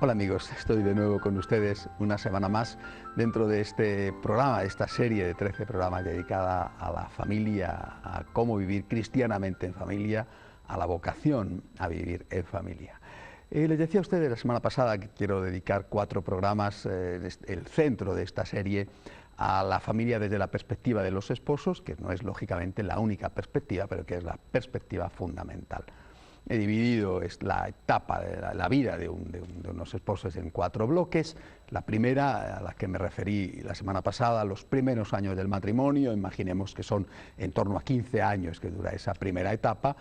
Hola amigos, estoy de nuevo con ustedes una semana más dentro de este programa, esta serie de 13 programas dedicada a la familia, a cómo vivir cristianamente en familia, a la vocación a vivir en familia. Les decía a ustedes la semana pasada que quiero dedicar 4 programas, el centro de esta serie, a la familia desde la perspectiva de los esposos, que no es lógicamente la única perspectiva, pero que es la perspectiva fundamental. He dividido la etapa de la vida de unos esposos en 4 bloques. La primera, a la que me referí la semana pasada, los primeros años del matrimonio, imaginemos que son en torno a 15 años que dura esa primera etapa.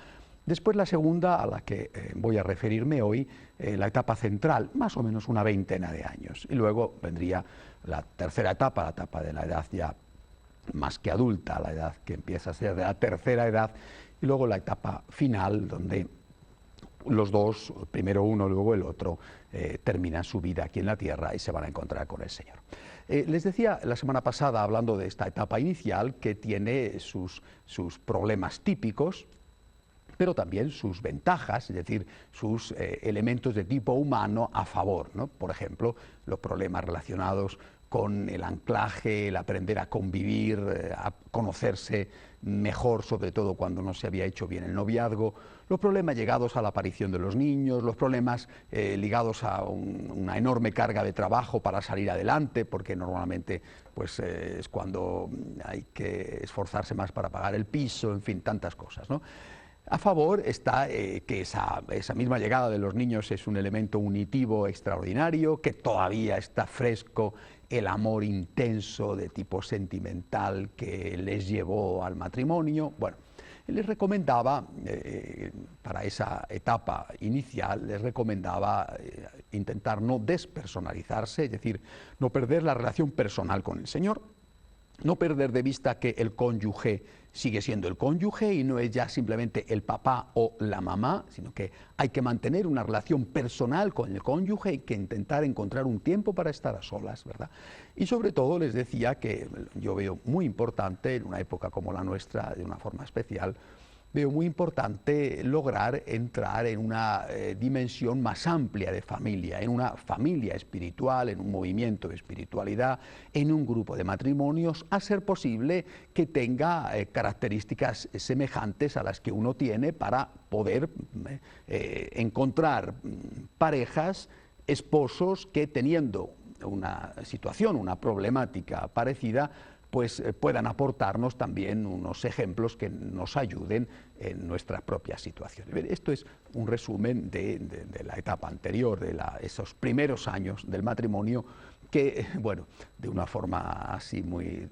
Después la segunda, a la que voy a referirme hoy, la etapa central, más o menos una veintena de años. Y luego vendría la tercera etapa, la etapa de la edad ya más que adulta, la edad que empieza a ser de la tercera edad, y luego la etapa final, donde los dos, primero uno, luego el otro, terminan su vida aquí en la tierra y se van a encontrar con el Señor. Les decía la semana pasada, hablando de esta etapa inicial, que tiene sus problemas típicos, pero también sus ventajas, es decir, sus elementos de tipo humano a favor, ¿no? Por ejemplo, los problemas relacionados con el anclaje, el aprender a convivir, a conocerse mejor, sobre todo cuando no se había hecho bien el noviazgo, los problemas llegados a la aparición de los niños, los problemas ligados a una enorme carga de trabajo para salir adelante, porque normalmente pues, es cuando hay que esforzarse más para pagar el piso, en fin, tantas cosas, ¿no? A favor está que esa misma llegada de los niños es un elemento unitivo extraordinario, que todavía está fresco el amor intenso de tipo sentimental que les llevó al matrimonio. Bueno, les recomendaba, para esa etapa inicial, les recomendaba intentar no despersonalizarse, es decir, no perder la relación personal con el Señor, no perder de vista que el cónyuge sigue siendo el cónyuge y no es ya simplemente el papá o la mamá, sino que hay que mantener una relación personal con el cónyuge, hay que intentar encontrar un tiempo para estar a solas, ¿verdad? Y sobre todo les decía que yo veo muy importante, en una época como la nuestra, de una forma especial, veo muy importante lograr entrar en una dimensión más amplia de familia, en una familia espiritual, en un movimiento de espiritualidad, en un grupo de matrimonios, a ser posible que tenga características semejantes a las que uno tiene para poder encontrar parejas, esposos que teniendo una situación, una problemática parecida, pues puedan aportarnos también unos ejemplos que nos ayuden en nuestras propias situaciones. Esto es un resumen de la etapa anterior, de esos primeros años del matrimonio, que, bueno, de una forma así muy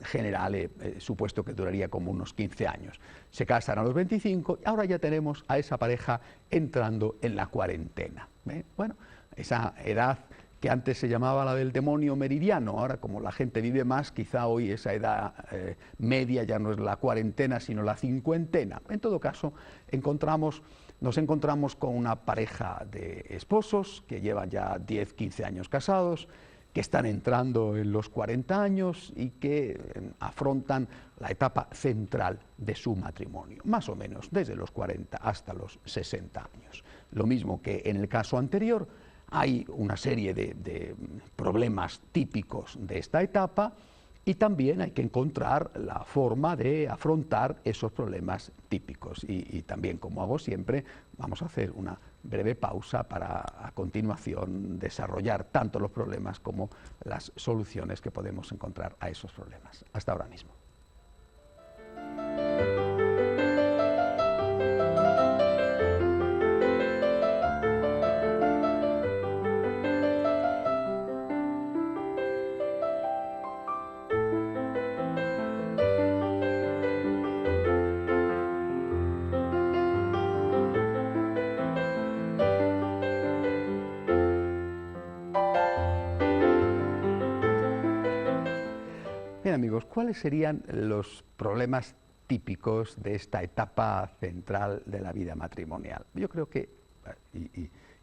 general he supuesto que duraría como unos 15 años. Se casan a los 25 y ahora ya tenemos a esa pareja entrando en la cuarentena. Bueno, esa edad que antes se llamaba la del demonio meridiano, ahora como la gente vive más, quizá hoy esa edad media ya no es la cuarentena, sino la cincuentena. En todo caso, nos encontramos con una pareja de esposos que llevan ya 10, 15 años casados, que están entrando en los 40 años y que afrontan la etapa central de su matrimonio, más o menos desde los 40 hasta los 60 años. Lo mismo que en el caso anterior, hay una serie de problemas típicos de esta etapa y también hay que encontrar la forma de afrontar esos problemas típicos. Y también, como hago siempre, vamos a hacer una breve pausa para a continuación desarrollar tanto los problemas como las soluciones que podemos encontrar a esos problemas. Hasta ahora mismo. Bien amigos, ¿cuáles serían los problemas típicos de esta etapa central de la vida matrimonial? Yo creo que,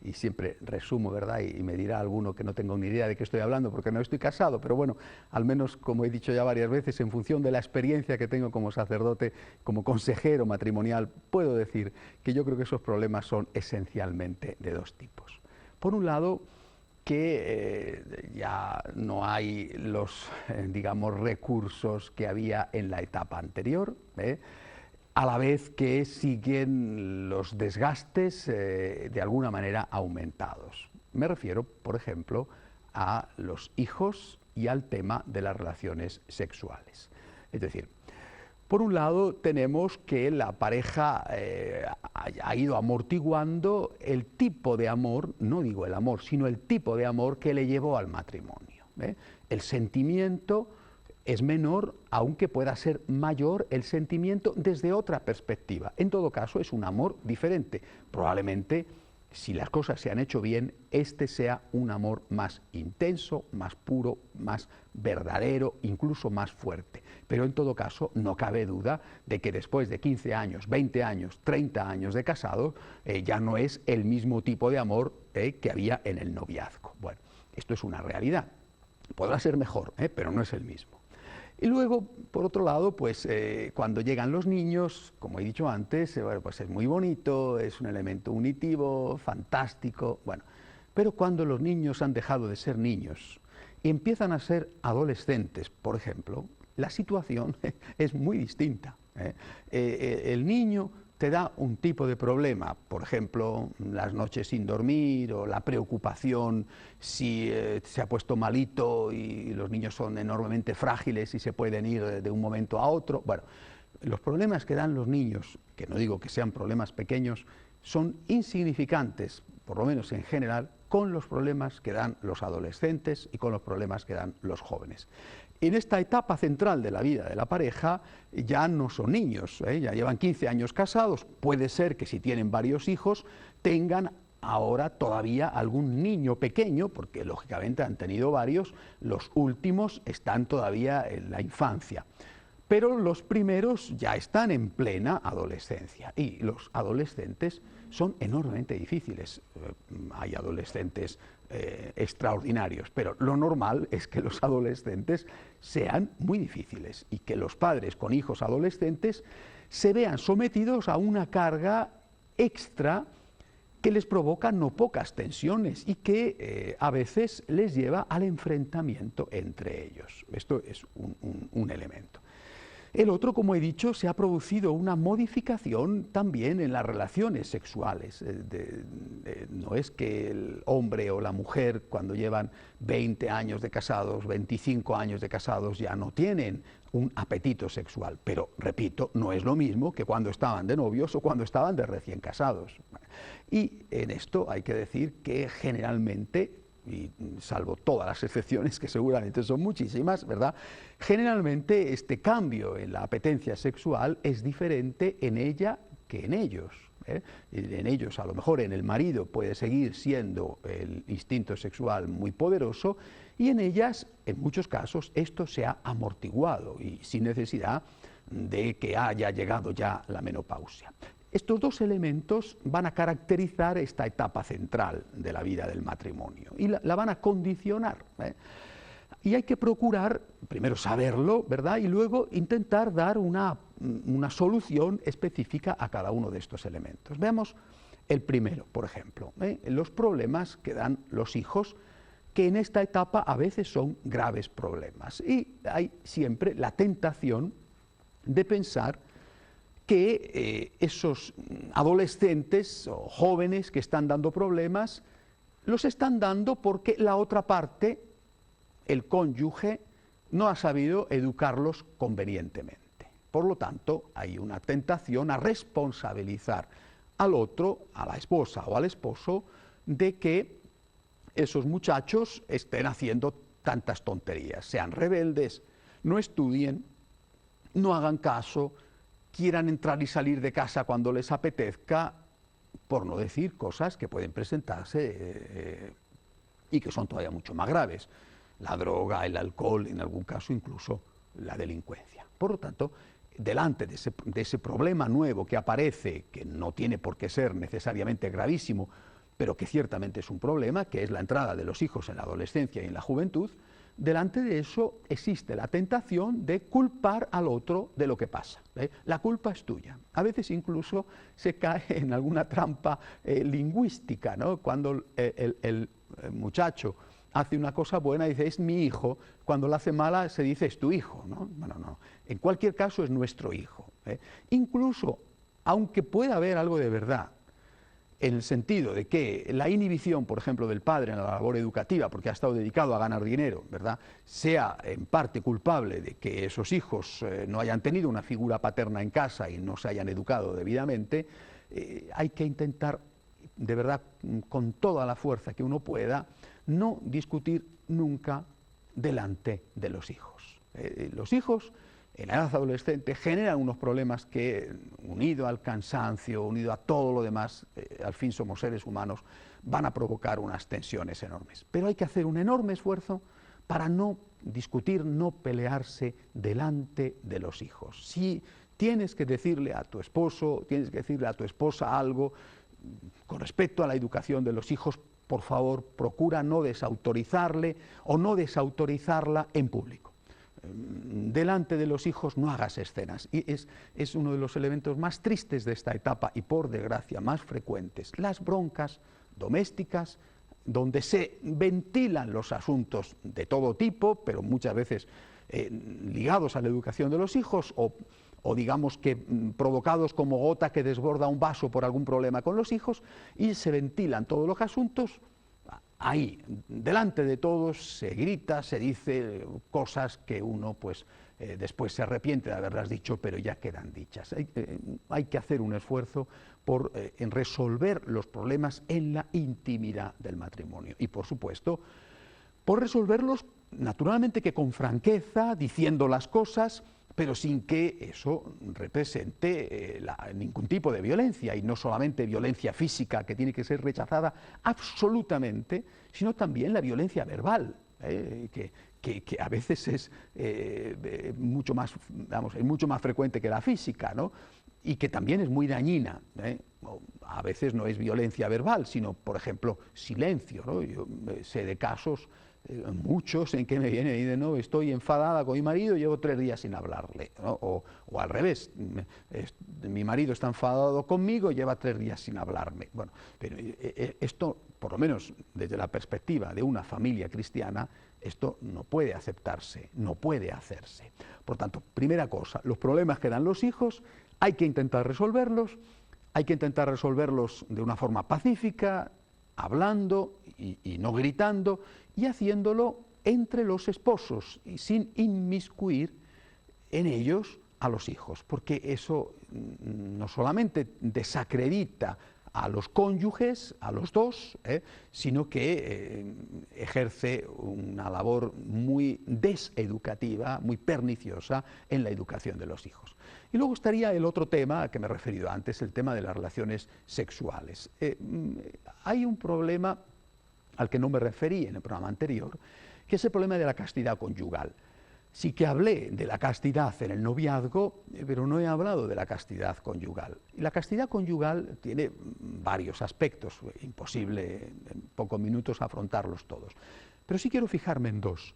y siempre resumo, ¿verdad? Y me dirá alguno que no tengo ni idea de qué estoy hablando porque no estoy casado, pero bueno, al menos como he dicho ya varias veces, en función de la experiencia que tengo como sacerdote, como consejero matrimonial, puedo decir que yo creo que esos problemas son esencialmente de 2 tipos. Por un lado, que ya no hay los, digamos, recursos que había en la etapa anterior, a la vez que siguen los desgastes de alguna manera aumentados. Me refiero, por ejemplo, a los hijos y al tema de las relaciones sexuales. Es decir, por un lado tenemos que la pareja ha ido amortiguando el tipo de amor, no digo el amor, sino el tipo de amor que le llevó al matrimonio. El sentimiento es menor, aunque pueda ser mayor el sentimiento desde otra perspectiva. En todo caso, es un amor diferente. Probablemente, si las cosas se han hecho bien, este sea un amor más intenso, más puro, más verdadero, incluso más fuerte. Pero en todo caso, no cabe duda de que después de 15 años, 20 años, 30 años de casado, ya no es el mismo tipo de amor que había en el noviazgo. Bueno, esto es una realidad. Podrá ser mejor, pero no es el mismo. Y luego, por otro lado, pues cuando llegan los niños, como he dicho antes, bueno, pues es muy bonito, es un elemento unitivo, fantástico, bueno, pero cuando los niños han dejado de ser niños y empiezan a ser adolescentes, por ejemplo, la situación es muy distinta. El niño te da un tipo de problema, por ejemplo, las noches sin dormir o la preocupación si se ha puesto malito y los niños son enormemente frágiles y se pueden ir de un momento a otro. Bueno, los problemas que dan los niños, que no digo que sean problemas pequeños, son insignificantes, por lo menos en general, con los problemas que dan los adolescentes y con los problemas que dan los jóvenes. En esta etapa central de la vida de la pareja ya no son niños, ya llevan 15 años casados, puede ser que si tienen varios hijos tengan ahora todavía algún niño pequeño, porque lógicamente han tenido varios, los últimos están todavía en la infancia. Pero los primeros ya están en plena adolescencia y los adolescentes son enormemente difíciles. Hay adolescentes extraordinarios, pero lo normal es que los adolescentes sean muy difíciles y que los padres con hijos adolescentes se vean sometidos a una carga extra que les provoca no pocas tensiones y que a veces les lleva al enfrentamiento entre ellos. Esto es un elemento. El otro, como he dicho, se ha producido una modificación también en las relaciones sexuales. No es que el hombre o la mujer, cuando llevan 20 años de casados, 25 años de casados, ya no tienen un apetito sexual. Pero, repito, no es lo mismo que cuando estaban de novios o cuando estaban de recién casados. Y en esto hay que decir que generalmente, y salvo todas las excepciones, que seguramente son muchísimas, ¿verdad? Generalmente este cambio en la apetencia sexual es diferente en ella que en ellos. En ellos, a lo mejor en el marido puede seguir siendo el instinto sexual muy poderoso y en ellas, en muchos casos, esto se ha amortiguado y sin necesidad de que haya llegado ya la menopausia. Estos dos elementos van a caracterizar esta etapa central de la vida del matrimonio y la van a condicionar. Y hay que procurar, primero saberlo, ¿verdad? Y luego intentar dar una solución específica a cada uno de estos elementos. Veamos el primero, por ejemplo, los problemas que dan los hijos, que en esta etapa a veces son graves problemas. Y hay siempre la tentación de pensar que esos adolescentes o jóvenes que están dando problemas, los están dando porque la otra parte, el cónyuge, no ha sabido educarlos convenientemente. Por lo tanto, hay una tentación a responsabilizar al otro, a la esposa o al esposo, de que esos muchachos estén haciendo tantas tonterías, sean rebeldes, no estudien, no hagan caso, quieran entrar y salir de casa cuando les apetezca, por no decir cosas que pueden presentarse y que son todavía mucho más graves. La droga, el alcohol, en algún caso incluso la delincuencia. Por lo tanto, delante de ese problema nuevo que aparece, que no tiene por qué ser necesariamente gravísimo, pero que ciertamente es un problema, que es la entrada de los hijos en la adolescencia y en la juventud, delante de eso existe la tentación de culpar al otro de lo que pasa. La culpa es tuya. A veces incluso se cae en alguna trampa lingüística, ¿no? Cuando el muchacho hace una cosa buena, dice, es mi hijo. Cuando la hace mala, se dice, es tu hijo, ¿no? Bueno, no. En cualquier caso, es nuestro hijo. Incluso, aunque pueda haber algo de verdad, en el sentido de que la inhibición, por ejemplo, del padre en la labor educativa, porque ha estado dedicado a ganar dinero, ¿verdad?, sea en parte culpable de que esos hijos no hayan tenido una figura paterna en casa y no se hayan educado debidamente, hay que intentar, de verdad, con toda la fuerza que uno pueda, no discutir nunca delante de los hijos. Los hijos en la edad adolescente generan unos problemas que, unido al cansancio, unido a todo lo demás, al fin somos seres humanos, van a provocar unas tensiones enormes. Pero hay que hacer un enorme esfuerzo para no discutir, no pelearse delante de los hijos. Si tienes que decirle a tu esposo, tienes que decirle a tu esposa algo con respecto a la educación de los hijos, por favor, procura no desautorizarle o no desautorizarla en público. Delante de los hijos no hagas escenas, y es uno de los elementos más tristes de esta etapa y, por desgracia, más frecuentes. Las broncas domésticas, donde se ventilan los asuntos de todo tipo, pero muchas veces ligados a la educación de los hijos o digamos que provocados como gota que desborda un vaso por algún problema con los hijos, y se ventilan todos los asuntos. Ahí, delante de todos, se grita, se dice cosas que uno pues después se arrepiente de haberlas dicho, pero ya quedan dichas. Hay que hacer un esfuerzo por en resolver los problemas en la intimidad del matrimonio. Y por supuesto, por resolverlos naturalmente que con franqueza, diciendo las cosas, pero sin que eso represente ningún tipo de violencia, y no solamente violencia física, que tiene que ser rechazada absolutamente, sino también la violencia verbal, que a veces es mucho más, vamos, es mucho más frecuente que la física, ¿no? Y que también es muy dañina. A veces no es violencia verbal, sino, por ejemplo, silencio, ¿no? Yo sé de casos, muchos, en que me vienen y dicen, no, estoy enfadada con mi marido, llevo 3 días sin hablarle, ¿no? O al revés, mi marido está enfadado conmigo, lleva 3 días sin hablarme. Bueno, pero esto, por lo menos desde la perspectiva de una familia cristiana, esto no puede aceptarse, no puede hacerse. Por tanto, primera cosa, los problemas que dan los hijos, hay que intentar resolverlos de una forma pacífica, hablando y no gritando, y haciéndolo entre los esposos y sin inmiscuir en ellos a los hijos, porque eso no solamente desacredita a los cónyuges, a los dos, sino que ejerce una labor muy deseducativa, muy perniciosa en la educación de los hijos. Y luego estaría el otro tema al que me he referido antes, el tema de las relaciones sexuales. Hay un problema al que no me referí en el programa anterior, que es el problema de la castidad conyugal. Sí que hablé de la castidad en el noviazgo, pero no he hablado de la castidad conyugal. Y la castidad conyugal tiene varios aspectos, imposible en pocos minutos afrontarlos todos. Pero sí quiero fijarme en 2.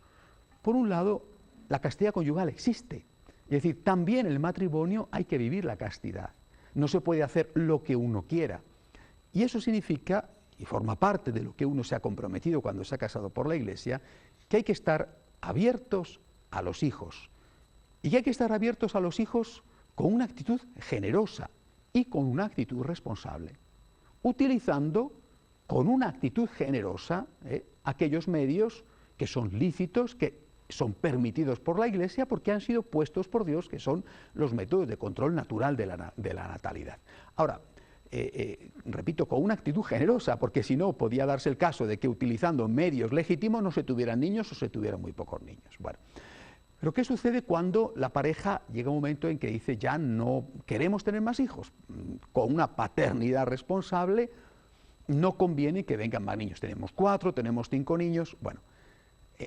Por un lado, la castidad conyugal existe. Es decir, también en el matrimonio hay que vivir la castidad. No se puede hacer lo que uno quiera. Y eso significa, y forma parte de lo que uno se ha comprometido cuando se ha casado por la Iglesia, que hay que estar abiertos a los hijos. Y que hay que estar abiertos a los hijos con una actitud generosa y con una actitud responsable, utilizando con una actitud generosa aquellos medios que son lícitos, que son permitidos por la Iglesia porque han sido puestos por Dios, que son los métodos de control natural de la natalidad. Ahora, repito, con una actitud generosa, porque si no podía darse el caso de que utilizando medios legítimos no se tuvieran niños o se tuvieran muy pocos niños. Bueno, pero ¿qué sucede cuando la pareja llega un momento en que dice ya no queremos tener más hijos? Con una paternidad responsable no conviene que vengan más niños. Tenemos 4, tenemos 5 niños. Bueno,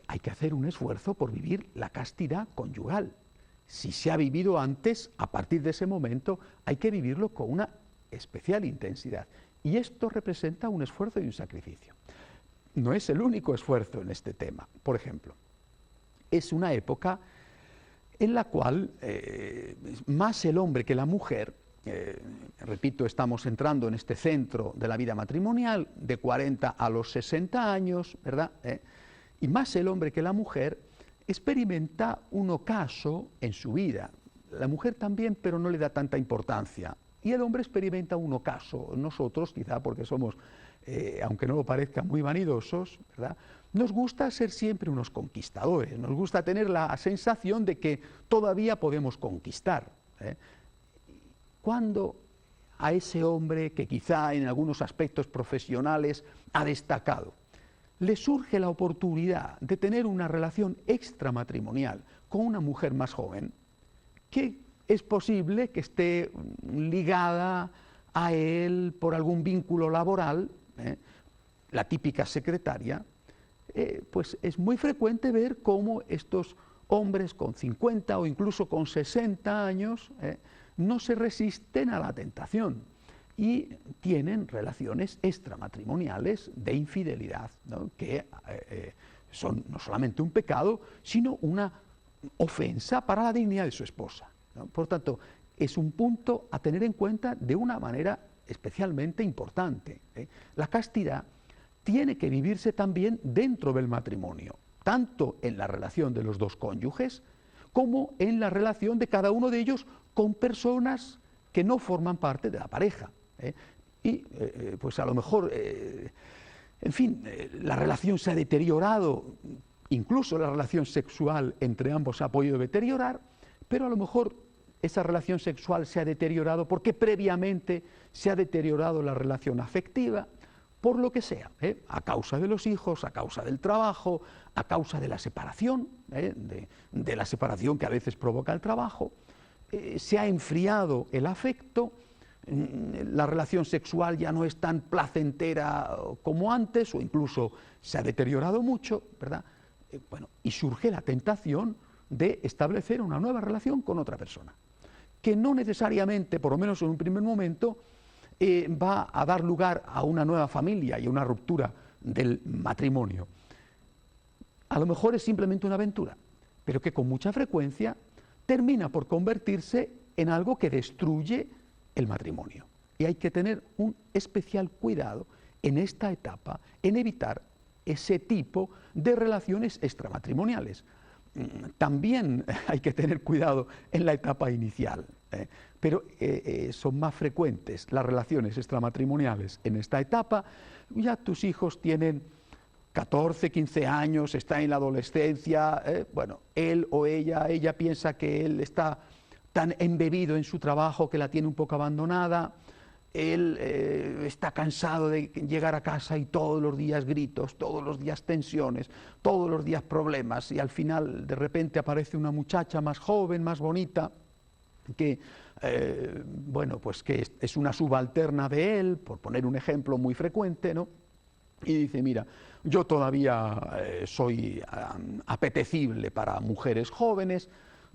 hay que hacer un esfuerzo por vivir la castidad conyugal. Si se ha vivido antes, a partir de ese momento hay que vivirlo con una especial intensidad. Y esto representa un esfuerzo y un sacrificio. No es el único esfuerzo en este tema. Por ejemplo, es una época en la cual más el hombre que la mujer, repito, estamos entrando en este centro de la vida matrimonial, de 40 a los 60 años, ¿verdad? Y más el hombre que la mujer experimenta un ocaso en su vida. La mujer también, pero no le da tanta importancia. Y el hombre experimenta un ocaso. Nosotros, quizá porque somos, aunque no lo parezca, muy vanidosos, ¿verdad?, nos gusta ser siempre unos conquistadores, nos gusta tener la sensación de que todavía podemos conquistar. Cuando a ese hombre que quizá en algunos aspectos profesionales ha destacado, le surge la oportunidad de tener una relación extramatrimonial con una mujer más joven, que es posible que esté ligada a él por algún vínculo laboral, la típica secretaria, pues es muy frecuente ver cómo estos hombres con 50 o incluso con 60 años no se resisten a la tentación y tienen relaciones extramatrimoniales de infidelidad, ¿no?, que son no solamente un pecado, sino una ofensa para la dignidad de su esposa, ¿no? Por tanto, es un punto a tener en cuenta de una manera especialmente importante. La castidad tiene que vivirse también dentro del matrimonio, tanto en la relación de los dos cónyuges, como en la relación de cada uno de ellos con personas que no forman parte de la pareja. Pues a lo mejor, en fin, la relación se ha deteriorado, incluso la relación sexual entre ambos se ha podido deteriorar, pero a lo mejor esa relación sexual se ha deteriorado porque previamente se ha deteriorado la relación afectiva, por lo que sea, a causa de los hijos, a causa del trabajo, a causa de la separación, de la separación que a veces provoca el trabajo, se ha enfriado el afecto, la relación sexual ya no es tan placentera como antes, o incluso se ha deteriorado mucho, ¿verdad? Bueno, y surge la tentación de establecer una nueva relación con otra persona, que no necesariamente, por lo menos en un primer momento, va a dar lugar a una nueva familia y a una ruptura del matrimonio. A lo mejor es simplemente una aventura, pero que con mucha frecuencia termina por convertirse en algo que destruye el matrimonio. Y hay que tener un especial cuidado en esta etapa en evitar ese tipo de relaciones extramatrimoniales. También hay que tener cuidado en la etapa inicial, pero son más frecuentes las relaciones extramatrimoniales en esta etapa. Ya tus hijos tienen 14, 15 años, está en la adolescencia, bueno, él o ella piensa que él está tan embebido en su trabajo que la tiene un poco abandonada, él está cansado de llegar a casa y todos los días gritos, todos los días tensiones, todos los días problemas, y al final de repente aparece una muchacha más joven, más bonita, que bueno, pues que es una subalterna de él, por poner un ejemplo muy frecuente, ¿no? Y dice, mira, yo todavía soy apetecible para mujeres jóvenes,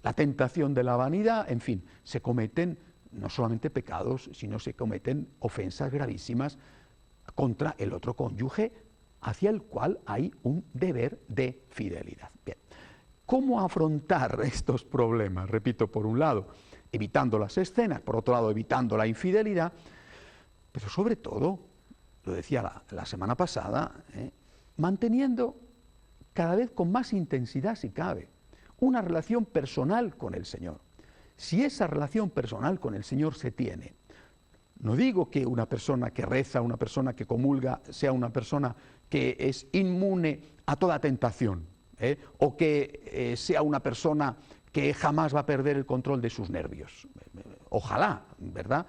la tentación de la vanidad, en fin, se cometen no solamente pecados, sino se cometen ofensas gravísimas contra el otro cónyuge, hacia el cual hay un deber de fidelidad. Bien, ¿cómo afrontar estos problemas? Repito, por un lado, evitando las escenas, por otro lado, evitando la infidelidad, pero sobre todo, lo decía la semana pasada, manteniendo cada vez con más intensidad, si cabe, una relación personal con el Señor. Si esa relación personal con el Señor se tiene, no digo que una persona que reza, una persona que comulga, sea una persona que es inmune a toda tentación, o que sea una persona que jamás va a perder el control de sus nervios. Ojalá, ¿verdad?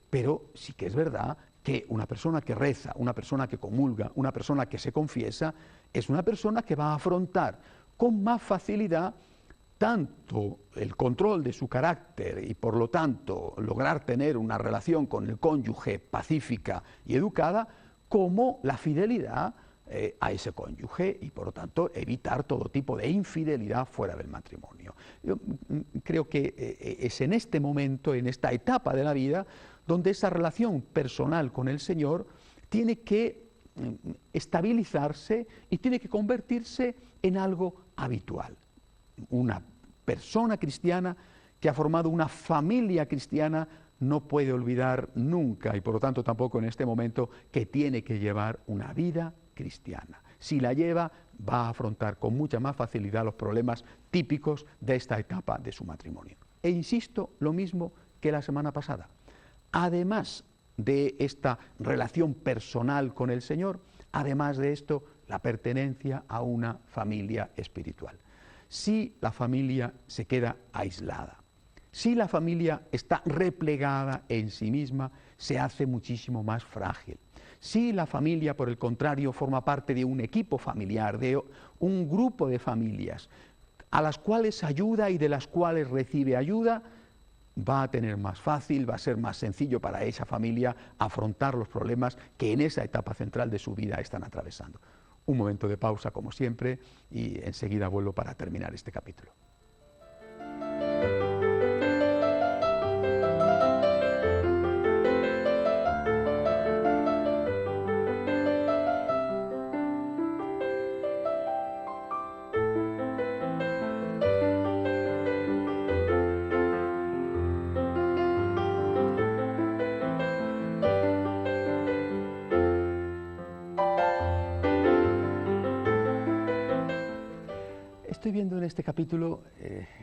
Pero sí que es verdad que una persona que reza, una persona que comulga, una persona que se confiesa, es una persona que va a afrontar con más facilidad tanto el control de su carácter y por lo tanto lograr tener una relación con el cónyuge pacífica y educada, como la fidelidad a ese cónyuge y por lo tanto evitar todo tipo de infidelidad fuera del matrimonio. Yo creo que es en este momento, en esta etapa de la vida, donde esa relación personal con el Señor tiene que estabilizarse y tiene que convertirse en algo habitual. Una persona cristiana que ha formado una familia cristiana no puede olvidar nunca, y por lo tanto tampoco en este momento, que tiene que llevar una vida cristiana. Si la lleva, va a afrontar con mucha más facilidad los problemas típicos de esta etapa de su matrimonio. E insisto, lo mismo que la semana pasada. Además de esta relación personal con el Señor, además de esto, la pertenencia a una familia espiritual. Si la familia se queda aislada, si la familia está replegada en sí misma, se hace muchísimo más frágil. Si la familia, por el contrario, forma parte de un equipo familiar, de un grupo de familias a las cuales ayuda y de las cuales recibe ayuda, va a tener más fácil, va a ser más sencillo para esa familia afrontar los problemas que en esa etapa central de su vida están atravesando. Un momento de pausa, como siempre, y enseguida vuelvo para terminar este capítulo. Estoy viendo en este capítulo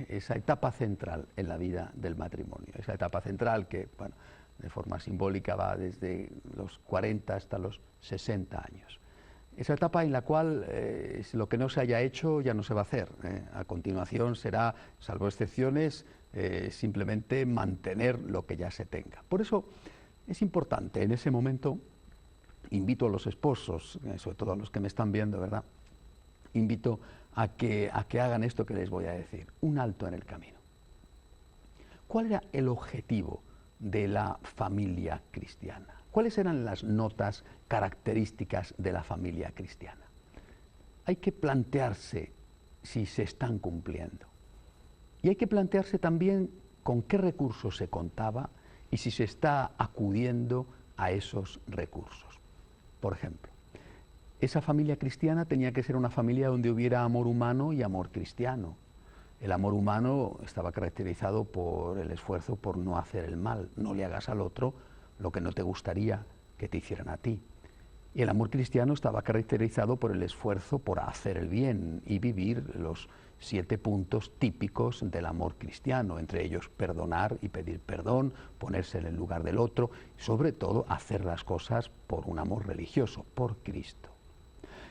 esa etapa central en la vida del matrimonio, esa etapa central que, bueno, de forma simbólica va desde los 40 hasta los 60 años. Esa etapa en la cual lo que no se haya hecho ya no se va a hacer. A continuación será, salvo excepciones, simplemente mantener lo que ya se tenga. Por eso es importante en ese momento, invito a los esposos, sobre todo a los que me están viendo, ¿verdad? Invito a que hagan esto que les voy a decir, un alto en el camino. ¿Cuál era el objetivo de la familia cristiana? ¿Cuáles eran las notas características de la familia cristiana? Hay que plantearse si se están cumpliendo. Y hay que plantearse también con qué recursos se contaba y si se está acudiendo a esos recursos. Por ejemplo, esa familia cristiana tenía que ser una familia donde hubiera amor humano y amor cristiano. El amor humano estaba caracterizado por el esfuerzo por no hacer el mal. No le hagas al otro lo que no te gustaría que te hicieran a ti. Y el amor cristiano estaba caracterizado por el esfuerzo por hacer el bien y vivir los 7 puntos típicos del amor cristiano, entre ellos perdonar y pedir perdón, ponerse en el lugar del otro, y sobre todo hacer las cosas por un amor religioso, por Cristo.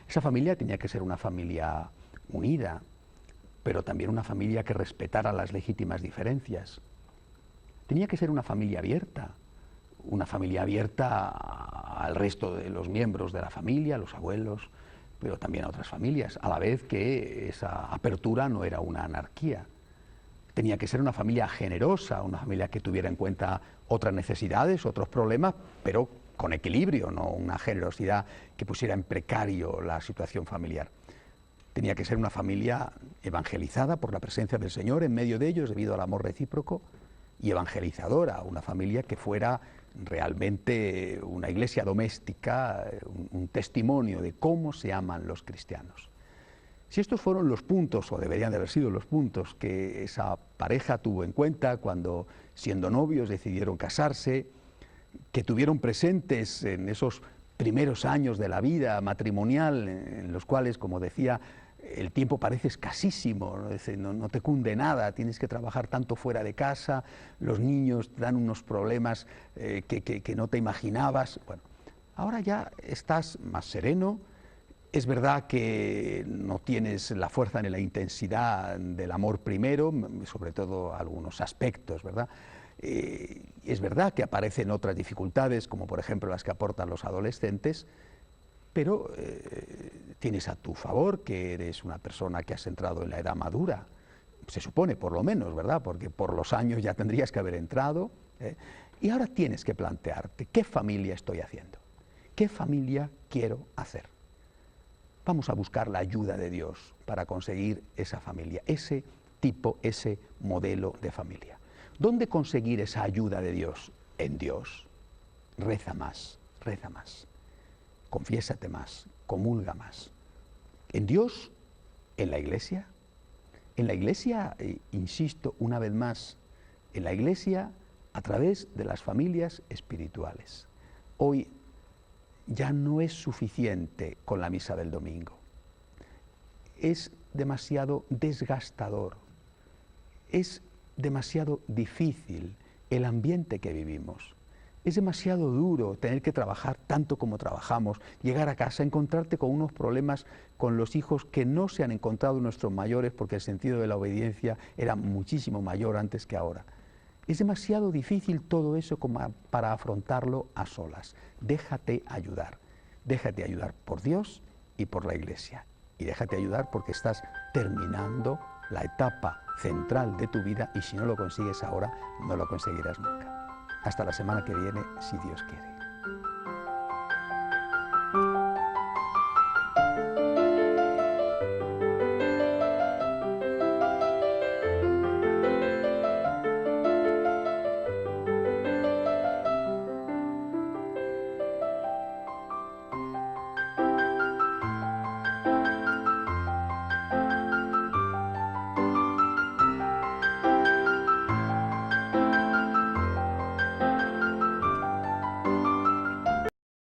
Esa familia tenía que ser una familia unida, pero también una familia que respetara las legítimas diferencias. Tenía que ser una familia abierta al resto de los miembros de la familia, los abuelos, pero también a otras familias, a la vez que esa apertura no era una anarquía. Tenía que ser una familia generosa, una familia que tuviera en cuenta otras necesidades, otros problemas, pero con equilibrio, no una generosidad que pusiera en precario la situación familiar. Tenía que ser una familia evangelizada por la presencia del Señor en medio de ellos debido al amor recíproco, y evangelizadora, una familia que fuera realmente una iglesia doméstica, un testimonio de cómo se aman los cristianos. Si estos fueron los puntos, o deberían de haber sido los puntos, que esa pareja tuvo en cuenta cuando, siendo novios, decidieron casarse, que tuvieron presentes en esos primeros años de la vida matrimonial, en los cuales, como decía, el tiempo parece escasísimo, no te cunde nada, tienes que trabajar tanto fuera de casa, los niños dan unos problemas que no te imaginabas. Bueno, ahora ya estás más sereno. Es verdad que no tienes la fuerza ni la intensidad del amor primero, sobre todo algunos aspectos, ¿verdad? Es verdad que aparecen otras dificultades, como por ejemplo las que aportan los adolescentes, pero tienes a tu favor que eres una persona que has entrado en la edad madura, se supone por lo menos, ¿verdad? Porque por los años ya tendrías que haber entrado, y ahora tienes que plantearte, ¿qué familia estoy haciendo? ¿Qué familia quiero hacer? Vamos a buscar la ayuda de Dios para conseguir esa familia, ese tipo, ese modelo de familia. ¿Dónde conseguir esa ayuda de Dios? En Dios. Reza más, reza más. confiésate más, comulga más. En Dios, en la Iglesia, insisto una vez más, en la Iglesia a través de las familias espirituales. Hoy ya no es suficiente con la misa del domingo. Es demasiado desgastador, es demasiado difícil el ambiente que vivimos. Es demasiado duro tener que trabajar tanto como trabajamos, llegar a casa, encontrarte con unos problemas con los hijos que no se han encontrado nuestros mayores porque el sentido de la obediencia era muchísimo mayor antes que ahora. Es demasiado difícil todo eso como para afrontarlo a solas. Déjate ayudar por Dios y por la Iglesia. Y déjate ayudar porque estás terminando la etapa central de tu vida y si no lo consigues ahora, no lo conseguirás nunca. Hasta la semana que viene, si Dios quiere.